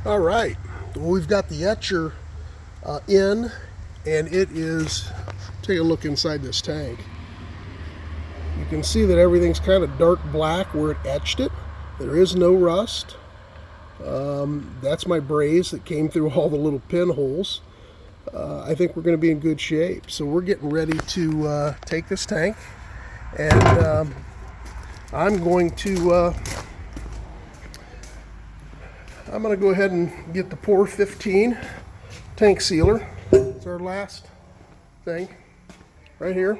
All right, well, we've got the etcher in, and it is, take a look inside this tank. You can see that everything's kind of dark black where it etched it. There is no rust. That's my braze that came through all the little pinholes. I think we're going to be in good shape. So we're getting ready to take this tank, and I'm going to go ahead and get the POR 15 tank sealer. It's our last thing right here.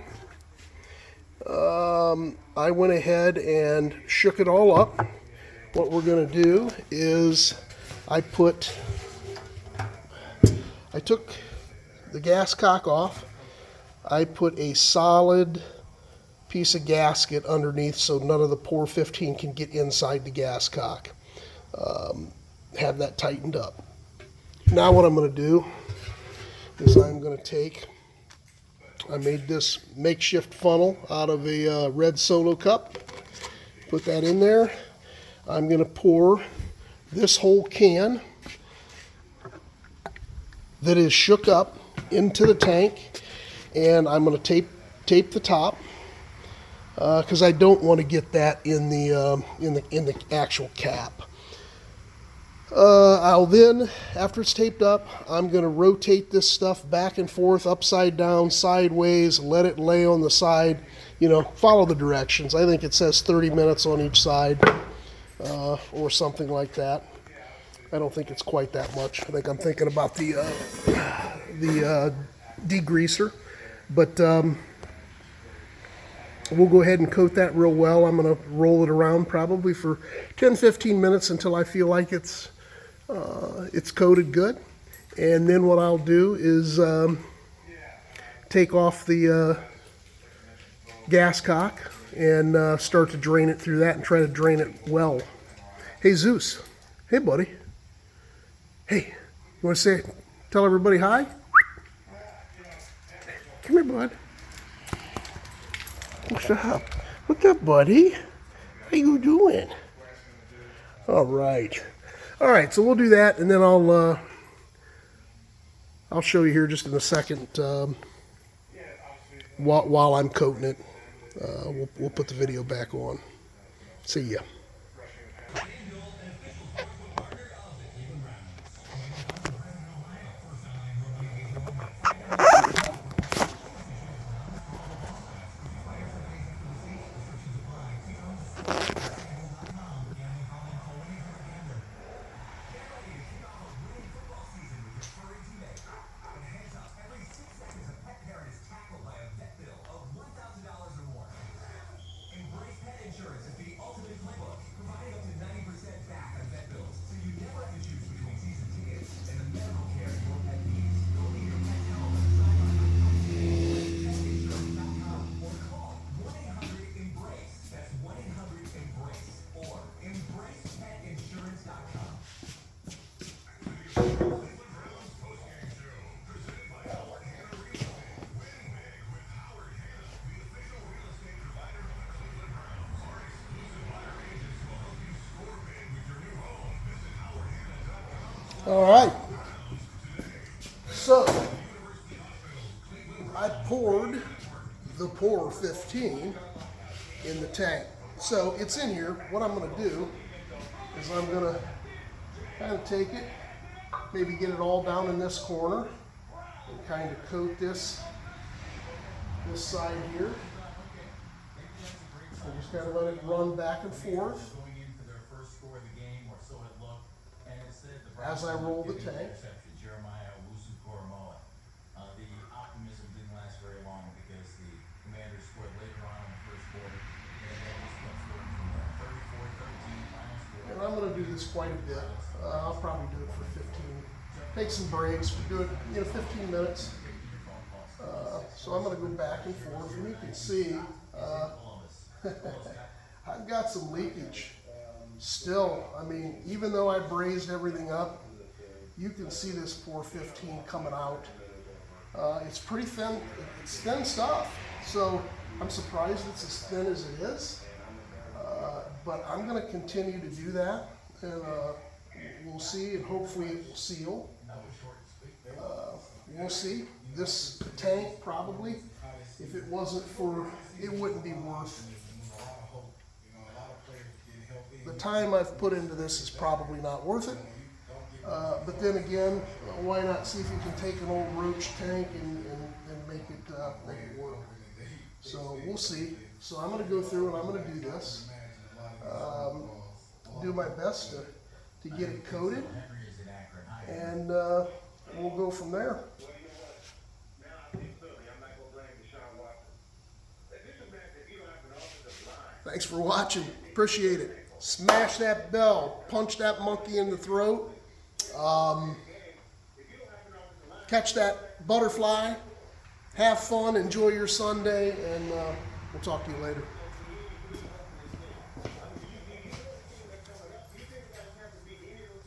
I went ahead and shook it all up. What we're going to do is I took the gas cock off. I put a solid piece of gasket underneath so none of the POR 15 can get inside the gas cock. Have that tightened up. Now what I'm going to do is I'm going to I made this makeshift funnel out of a red Solo cup. Put that in there. I'm going to pour this whole can that is shook up into the tank, and I'm going to tape the top because I don't want to get that in the actual cap. I'll then, after it's taped up, I'm going to rotate this stuff back and forth, upside down, sideways, let it lay on the side, follow the directions. I think it says 30 minutes on each side or something like that. I don't think it's quite that much. I think I'm thinking about the degreaser, but we'll go ahead and coat that real well. I'm going to roll it around probably for 10-15 minutes until I feel like it's coated good, and then what I'll do is take off the gas cock and start to drain it through that and try to drain it well. Hey Zeus, hey buddy, hey, you want to tell everybody hi? Come here, bud. What's up? What's up, buddy? How you doing? All right. All right, so we'll do that, and then I'll show you here just in a second while I'm coating it. We'll put the video back on. See ya. All right, so I poured the POR 15 in the tank. So it's in here. What I'm going to do is I'm going to kind of take it, maybe get it all down in this corner, and kind of coat this side here. And just kind of let it run back and forth as I roll the tank. And I'm going to do this quite a bit. I'll probably do it for 15. Take some breaks, but do it 15 minutes. So I'm going to go back and forth, and you can see I've got some leakage. Still, I mean, even though I brazed everything up, you can see this POR 15 coming out. It's pretty thin. It's thin stuff. So I'm surprised it's as thin as it is. But I'm going to continue to do that and We'll see, and hopefully it will seal. We'll see. This tank probably, if it wasn't for, it wouldn't be worth. The time I've put into this is probably not worth it. But then again, why not see if you can take an old Roach tank and make it work. So we'll see. So I'm going to go through and I'm going to do this. Do my best to get it coated, and we'll go from there. Thanks for watching. Appreciate it. Smash that bell. Punch that monkey in the throat. Catch that butterfly. Have fun. Enjoy your Sunday, and we'll talk to you later.